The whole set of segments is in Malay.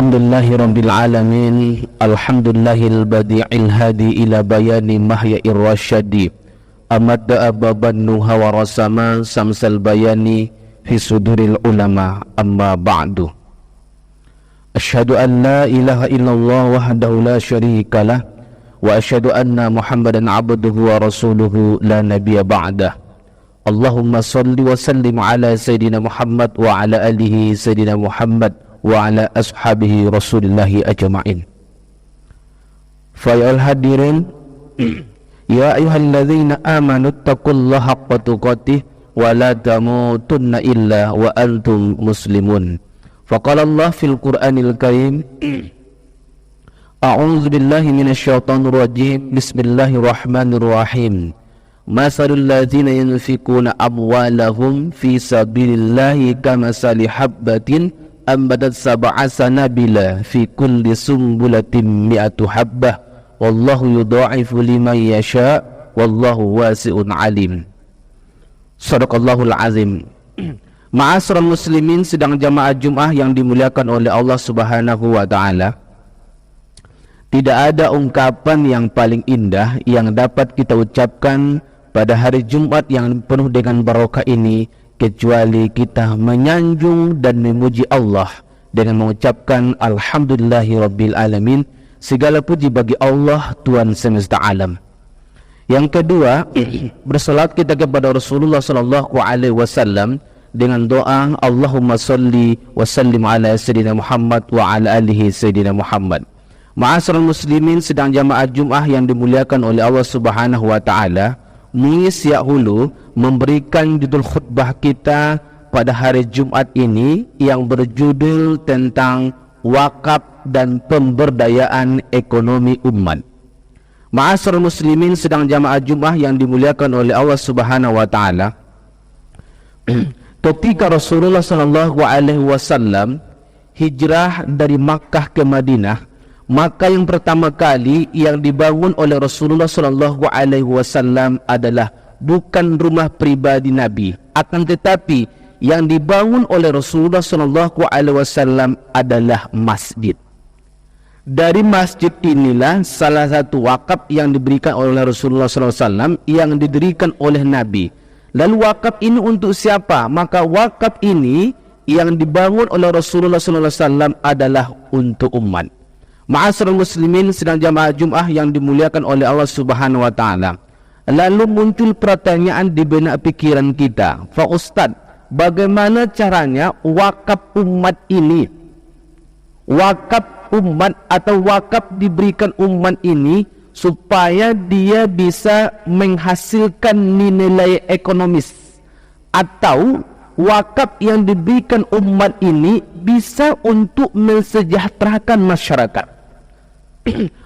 Alhamdulillahi Rabbil Alamin. Alhamdulillahil badi'il hadi ila bayani mahya'ir rasyadi. Amadda ababan nuha wa rasama samsal bayani fi suduril ulama. Amma ba'du. Asyhadu an la ilaha illallah wahdahu la syarikalah. Wa asyhadu anna Muhammadan abduhu wa rasuluhu la nabiyya ba'dah. Allahumma salli wa sallim ala Sayyidina Muhammad wa ala alihi Sayyidina Muhammad wa ala ashabihi rasulillahi ajma'in. Fayal hadirin, ya ayyuhalladzina amanu taqullaha haqqa tuqatih wa la tamutunna illa wa antum muslimun. Faqala Allah fil Qur'anil Karim, a'udzu billahi minasyaitonir rajim. Bismillahirrahmanirrahim. Masalul ladzina yunfikuna amwalahum fi sabilillahi kamasali habbatin ambadat sab'a sanabila fi kulli sumbulatin mi'atu habbah wallahu yudha'ifu liman yasha wallahu wasi'un alim. Shadaqallahul azim. Ma'asyiral muslimin, sedang jamaah Jumat yang dimuliakan oleh Allah Subhanahu wa taala. Tidak ada ungkapan yang paling indah yang dapat kita ucapkan pada hari Jumat yang penuh dengan barokah ini kecuali kita menyanjung dan memuji Allah dengan mengucapkan Alhamdulillahi Rabbil Alamin. Segala puji bagi Allah, Tuhan semesta alam. Yang kedua, bersalat kita kepada Rasulullah sallallahu alaihi wasallam dengan doa Allahumma salli wa sallim ala Sayyidina Muhammad wa ala alihi Sayyidina Muhammad. Ma'asyiral muslimin, sedang jamaah Jumat yang dimuliakan oleh Allah Subhanahu wa taala, mengisi hulu memberikan judul khutbah kita pada hari Jumat ini yang berjudul tentang wakaf dan pemberdayaan ekonomi umat. Ma'asyiral muslimin, sedang jamaah Jumat yang dimuliakan oleh Allah Subhanahu wa taala, ketika Rasulullah sallallahu alaihi wasallam hijrah dari Makkah ke Madinah, maka yang pertama kali yang dibangun oleh Rasulullah sallallahu alaihi wasallam adalah bukan rumah pribadi Nabi, akan tetapi yang dibangun oleh Rasulullah sallallahu alaihi wasallam adalah masjid. Dari masjid inilah salah satu wakaf yang diberikan oleh Rasulullah sallallahu alaihi wasallam yang didirikan oleh Nabi. Lalu wakaf ini untuk siapa? Maka wakaf ini yang dibangun oleh Rasulullah sallallahu alaihi wasallam adalah untuk umat. Ma'asyiral muslimin, sedang jamaah Jumat yang dimuliakan oleh Allah Subhanahu wa taala. Lalu muncul pertanyaan di benak pikiran kita, Pak Ustadz, bagaimana caranya wakaf umat ini, wakaf umat atau wakaf diberikan umat ini supaya dia bisa menghasilkan nilai ekonomis, atau wakaf yang diberikan umat ini bisa untuk mensejahterakan masyarakat.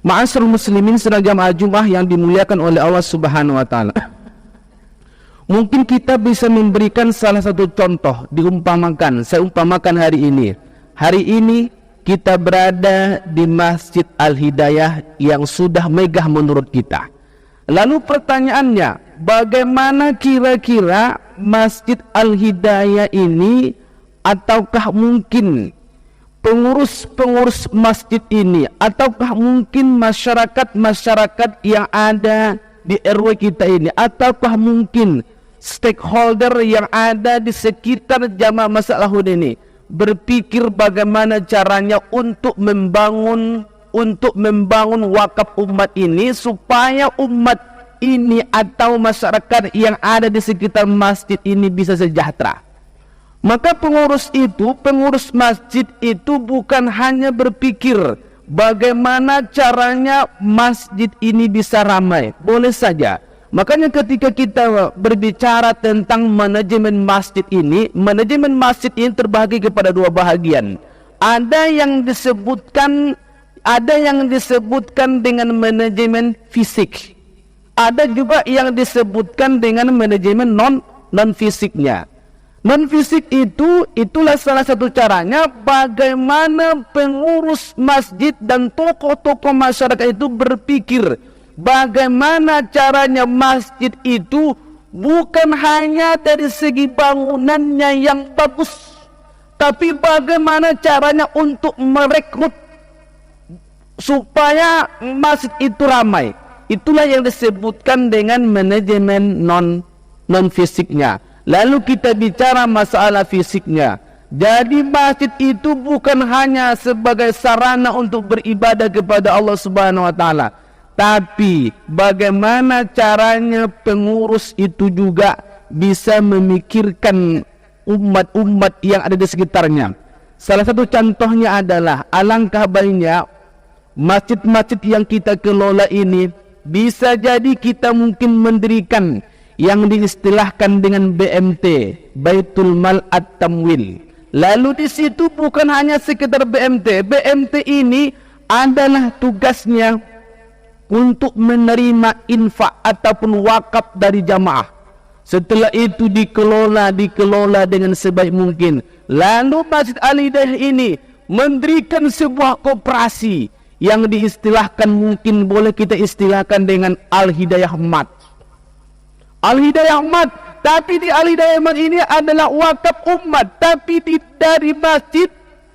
Ma'asyiral muslimin, sedang jamaah Jumat yang dimuliakan oleh Allah Subhanahu wa taala. Mungkin kita bisa memberikan salah satu contoh, saya umpamakan hari ini. Hari ini kita berada di Masjid Al-Hidayah yang sudah megah menurut kita. Lalu pertanyaannya, bagaimana kira-kira Masjid Al-Hidayah ini, ataukah mungkin pengurus-pengurus masjid ini, ataukah mungkin masyarakat-masyarakat yang ada di RW kita ini, ataukah mungkin stakeholder yang ada di sekitar jamaah Masjidul ini berpikir bagaimana caranya untuk membangun wakaf umat ini supaya umat ini atau masyarakat yang ada di sekitar masjid ini bisa sejahtera. Maka pengurus masjid itu bukan hanya berpikir bagaimana caranya masjid ini bisa ramai, boleh saja. Makanya ketika kita berbicara tentang manajemen masjid ini terbagi kepada dua bahagian. Ada yang disebutkan dengan manajemen fisik. Ada juga yang disebutkan dengan manajemen non fisiknya. Non fisik itulah salah satu caranya bagaimana pengurus masjid dan tokoh-tokoh masyarakat itu berpikir bagaimana caranya masjid itu bukan hanya dari segi bangunannya yang bagus, tapi bagaimana caranya untuk merekrut supaya masjid itu ramai. Itulah yang disebutkan dengan manajemen non fisiknya. Lalu kita bicara masalah fisiknya. Jadi masjid itu bukan hanya sebagai sarana untuk beribadah kepada Allah Subhanahu wa taala, tapi bagaimana caranya pengurus itu juga bisa memikirkan umat-umat yang ada di sekitarnya. Salah satu contohnya adalah alangkah baiknya masjid-masjid yang kita kelola ini bisa jadi kita mungkin mendirikan yang diistilahkan dengan BMT, Baitul Mal At-Tamwil. Lalu di situ bukan hanya sekedar BMT. BMT ini adalah tugasnya untuk menerima infak ataupun wakaf dari jamaah. Setelah itu dikelola dengan sebaik mungkin. Lalu Masjid Al-Hidayah ini mendirikan sebuah koperasi yang diistilahkan, mungkin boleh kita istilahkan dengan Al-Hidayah Mat. Al-Hidayah Mat, tapi di Al-Hidayah Mat ini adalah wakaf umat, tapi dari masjid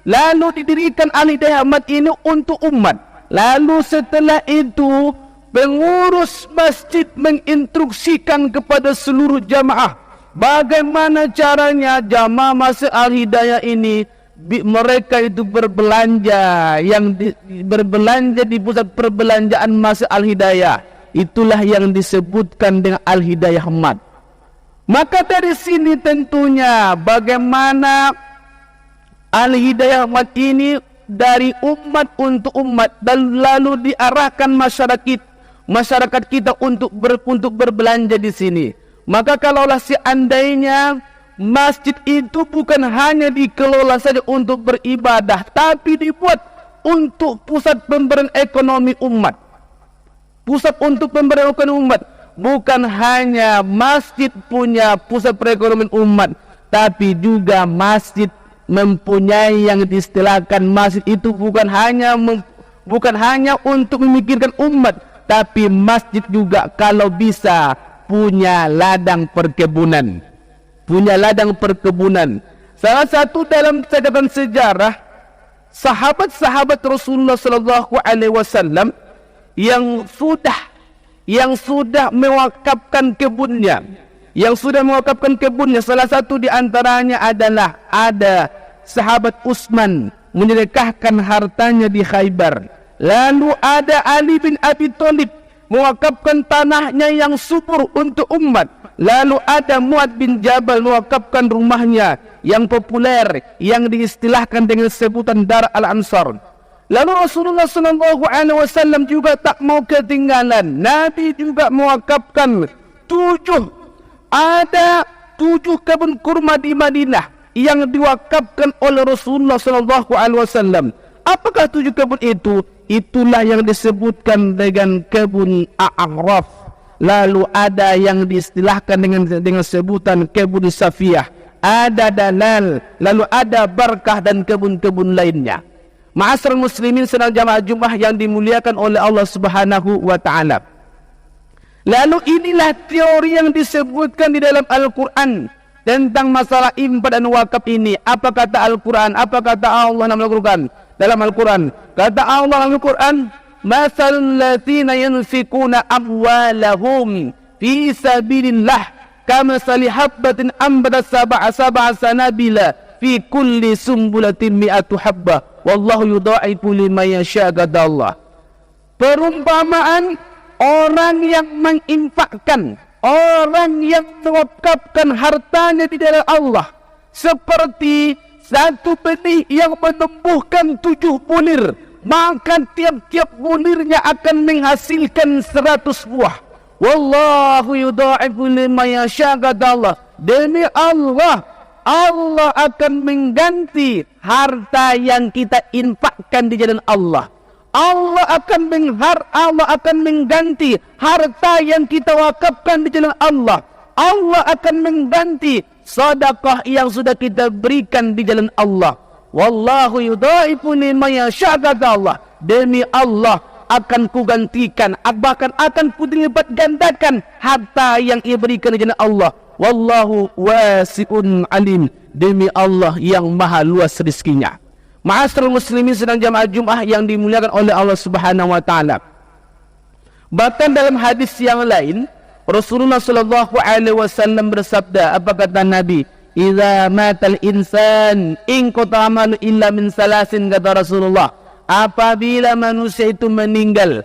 lalu didirikan Al-Hidayah Mat ini untuk umat. Lalu setelah itu pengurus masjid menginstruksikan kepada seluruh jamaah bagaimana caranya jamaah Masjid Al-Hidayah ini mereka itu berbelanja, berbelanja di pusat perbelanjaan Masjid Al-Hidayah. Itulah yang disebutkan dengan Al-Hidayah Mat. Maka dari sini tentunya bagaimana Al-Hidayah Mat ini dari umat untuk umat, dan lalu diarahkan masyarakat kita untuk berbelanja di sini. Maka kalaulah seandainya masjid itu bukan hanya dikelola saja untuk beribadah, tapi dibuat untuk pusat pemberian ekonomi umat. Pusat untuk pemberian ekonomi umat. Bukan hanya masjid punya pusat perekonomian umat, tapi juga masjid mempunyai yang diistilahkan masjid itu bukan hanya untuk memikirkan umat, tapi masjid juga kalau bisa punya ladang perkebunan. Salah satu dalam catatan sejarah sahabat-sahabat Rasulullah sallallahu alaihi wasallam yang sudah mewakafkan kebunnya, salah satu di antaranya adalah ada sahabat Utsman menyedekahkan hartanya di Khaybar. Lalu ada Ali bin Abi Thalib mewakafkan tanahnya yang subur untuk umat. Lalu ada Mu'ad bin Jabal mewakafkan rumahnya yang populer yang diistilahkan dengan sebutan Dar Al-Ansar. Lalu Rasulullah SAW juga tak mau ketinggalan. Nabi juga mewakafkan 7 kebun kurma di Madinah yang diwakafkan oleh Rasulullah SAW. Apakah 7 kebun itu? Itulah yang disebutkan dengan kebun A'raf. Lalu ada yang diistilahkan dengan sebutan kebun Safiyah, ada Dalal, lalu ada Barkah dan kebun-kebun lainnya. Ma'asyiral muslimin sedang jamaah Jumat yang dimuliakan oleh Allah Subhanahu wa taala. Lalu inilah teori yang disebutkan di dalam Al-Qur'an tentang masalah infak dan wakaf ini. Apa kata Al-Qur'an? Apa kata Allah dalam Al-Qur'an? Dalam Al-Qur'an, kata Allah dalam Al-Qur'an, "Matsalul ladzina yunfikuna amwalahum fi sabilillah kamatsali habbatin ambatat sab'a sanabila fi kulli sumbulatin mi'atu habbah wallahu yudha'ifu liman yasha'." kata Allah. Perumpamaan orang yang menginfakkan, orang yang mewakafkan hartanya di jalan Allah seperti satu benih yang menumbuhkan 7 bulir, maka tiap-tiap bulirnya akan menghasilkan 100 buah. Wallahu yudha'ifu liman yasha', kata Allah. Demi Allah, Allah akan mengganti harta yang kita infakkan di jalan Allah. Allah akan mengganti harta yang kita wakafkan di jalan Allah. Allah akan mengganti sedekah yang sudah kita berikan di jalan Allah. Wallahu yudha'ifu liman yasha', kata Allah. Demi Allah akan kugantikan, bahkan akan kulipat gandakan harta yang ia berikan di jalan Allah. Wallahu wasi'un alim. Demi Allah yang maha luas rezekinya. Ma'asyiral muslimin sedang jamaah Jumat yang dimuliakan oleh Allah Subhanahu wa taala. Bahkan dalam hadis yang lain, Rasulullah sallallahu alaihi wasallam bersabda, apa kata Nabi? Idza matal insan in qata amalu illa min salasin, kata Rasulullah. Apabila manusia itu meninggal,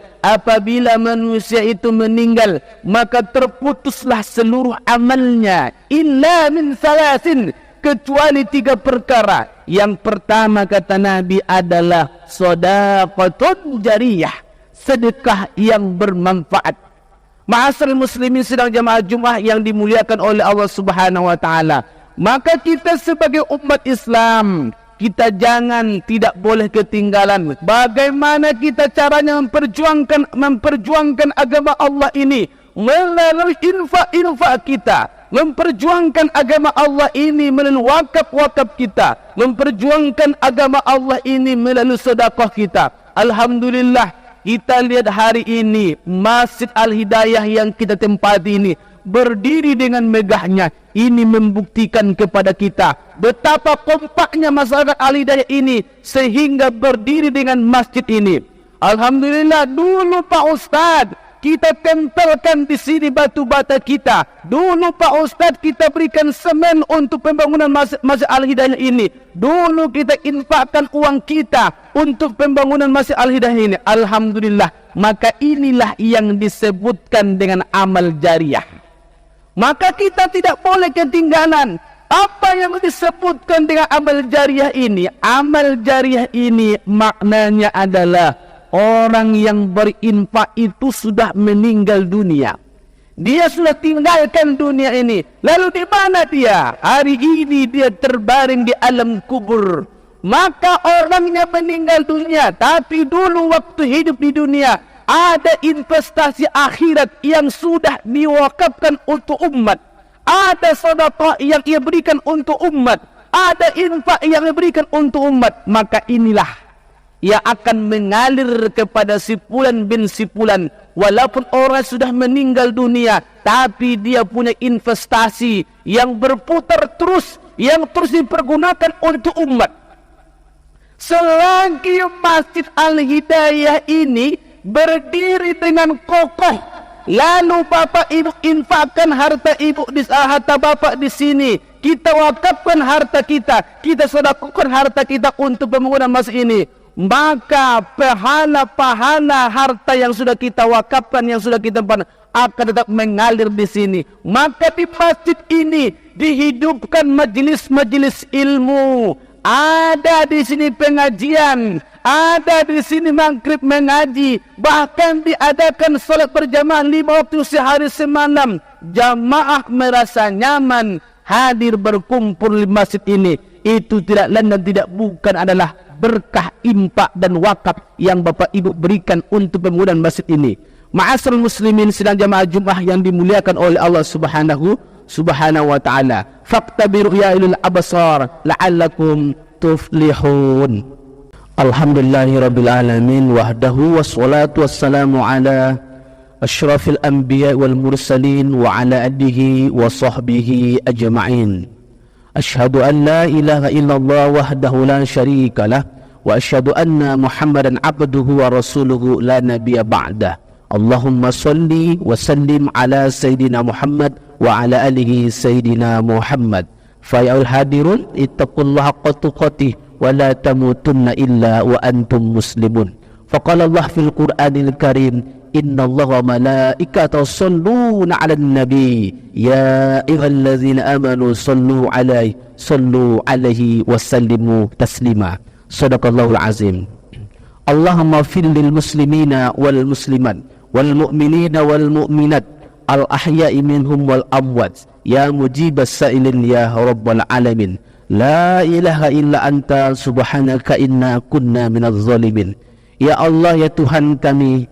maka terputuslah seluruh amalnya illa min salasin, kecuali 3 perkara. Yang pertama kata Nabi adalah shadaqatun jariyah, sedekah yang bermanfaat. Ma'asyiral muslimin sedang jamaah Jumat yang dimuliakan oleh Allah Subhanahu wa taala. Maka kita sebagai umat Islam, kita tidak boleh ketinggalan bagaimana kita caranya memperjuangkan agama Allah ini melalui infak kita, memperjuangkan agama Allah ini melalui wakaf kita, memperjuangkan agama Allah ini melalui sedekah kita. Alhamdulillah, kita lihat hari ini Masjid Al-Hidayah yang kita tempati ini berdiri dengan megahnya. Ini membuktikan kepada kita betapa kompaknya masyarakat Al-Hidayah ini sehingga berdiri dengan masjid ini. Alhamdulillah, dulu Pak Ustadz kita tempelkan di sini batu bata kita. Dulu Pak Ustadz kita berikan semen untuk pembangunan Masjid Al-Hidayah ini. Dulu kita infakkan uang kita untuk pembangunan Masjid Al-Hidayah ini. Alhamdulillah, maka inilah yang disebutkan dengan amal jariah. Maka kita tidak boleh ketinggalan apa yang disebutkan dengan amal jariah ini. Amal jariah ini maknanya adalah orang yang berinfak itu sudah meninggal dunia. Dia sudah tinggalkan dunia ini. Lalu di mana dia? Hari ini dia terbaring di alam kubur. Maka orangnya meninggal dunia, tapi dulu waktu hidup di dunia ada investasi akhirat yang sudah diwakafkan untuk umat. Ada sedekah yang ia berikan untuk umat. Ada infak yang ia berikan untuk umat. Maka inilah ia akan mengalir kepada sipulan bin sipulan. Walaupun orang sudah meninggal dunia, tapi dia punya investasi yang berputar terus, yang terus dipergunakan untuk umat. Selagi Masjid Al-Hidayah ini berdiri dengan kokoh, lalu bapak ibu infakkan harta bapak di sini, kita wakafkan harta kita, kita sedekahkan harta kita untuk pembangunan masjid ini, maka pahala harta yang sudah kita wakafkan, yang sudah kita akan tetap mengalir di sini. Maka di masjid ini dihidupkan majelis-majelis ilmu. Ada di sini pengajian, ada di sini maghrib mengaji, bahkan diadakan salat berjamaah 5 waktu sehari semalam. Jamaah merasa nyaman hadir berkumpul di masjid ini. Itu tidak lain dan tidak bukan adalah berkah infak dan wakaf yang Bapak Ibu berikan untuk pembangunan masjid ini. Ma'asyiral muslimin sedang jamaah Jumat yang dimuliakan oleh Allah Subhanahu wa ta'ala. Faktabiru ya ulul absar la'allakum tuflihun. Alhamdulillahi rabbil alamin wahdahu wassalatu wassalamu ala asyrafil anbiya wal mursalin wa ala alihi wa sahbihi ajma'in. Ashhadu an la ilaha illallah wahdahu la syarika lah wa ashhadu anna Muhammadan abduhu wa rasuluhu la nabiyya ba'dah. Allahumma salli wa sallim ala sayyidina Muhammad wa ala alihi sayyidina Muhammad. Fa'ayul hadirun ittaqullaha haqqa tuqatih wa la tamutunna illa wa antum muslimun. Faqala Allah fil Qur'anil Karim, innallaha wa malaikatahu yusholluna 'alan nabi ya ayyuhallazina amanu sallu 'alaihi wa sallimu taslima. Shadaqallahul azim. Allahumma fil lil muslimina wal muslimat wal mu'minina wal mu'minat al ahya'i minhum wal amwat ya mujibas sa'ilin ya rabbal alamin. La ilaha illa anta subhanaka inna kunna minaz zalimin. Ya Allah, ya Tuhan kami,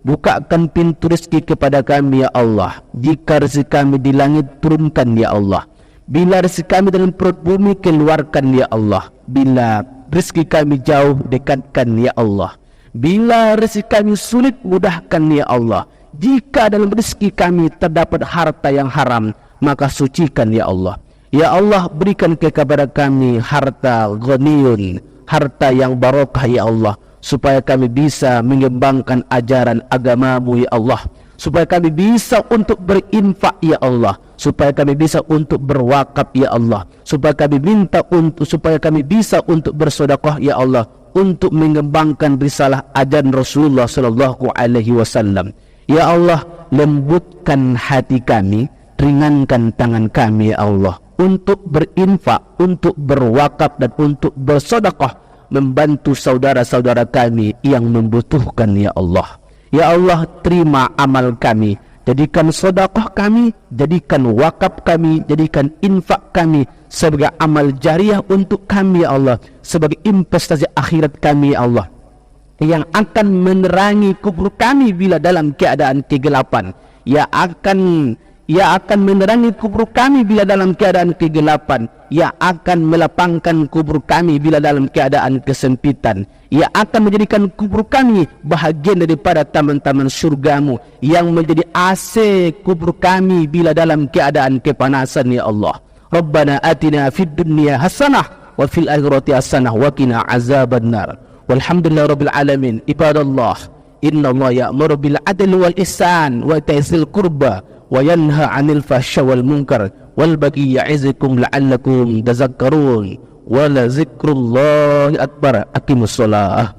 bukakan pintu rezeki kepada kami ya Allah. Jika rezeki kami di langit, turunkan ya Allah. Bila rezeki kami dalam perut bumi, keluarkan ya Allah. Bila rezeki kami jauh, dekatkan ya Allah. Bila rezeki kami sulit, mudahkan ya Allah. Jika dalam rezeki kami terdapat harta yang haram, maka sucikan ya Allah. Ya Allah, berikan kepada kami harta ghaniyun, harta yang barokah ya Allah, supaya kami bisa mengembangkan ajaran agamamu ya Allah, supaya kami bisa untuk berinfak ya Allah, supaya kami bisa untuk berwakaf ya Allah, supaya kami bisa untuk bersedekah ya Allah, untuk mengembangkan risalah ajaran Rasulullah sallallahu alaihi wasallam. Ya Allah, lembutkan hati kami, ringankan tangan kami ya Allah, untuk berinfak, untuk berwakaf dan untuk bersedekah, membantu saudara-saudara kami yang membutuhkan ya Allah. Ya Allah, terima amal kami, jadikan sedekah kami, jadikan wakaf kami, jadikan infak kami sebagai amal jariah untuk kami ya Allah, sebagai investasi akhirat kami ya Allah, yang akan menerangi kubur kami bila dalam keadaan kegelapan, yang akan menerangi kubur kami bila dalam keadaan kegelapan, yang akan melapangkan kubur kami bila dalam keadaan kesempitan, yang akan menjadikan kubur kami bahagian daripada taman-taman surgamu, yang menjadi AC kubur kami bila dalam keadaan kepanasan ya Allah. Rabbana atina fid dunya hasanah wa fil akhirati hasanah wa qina azabannar. Walhamdulillahi rabbil alamin. Ibadallah, innallaha ya'muru bil adli wal ihsan wa ita'i qurba wa yanha 'anil fahsya wal munkar wal baghi ya'izukum la'allakum tadhakkarun. Wa la zikrullahi akbar. Aqimus shalah.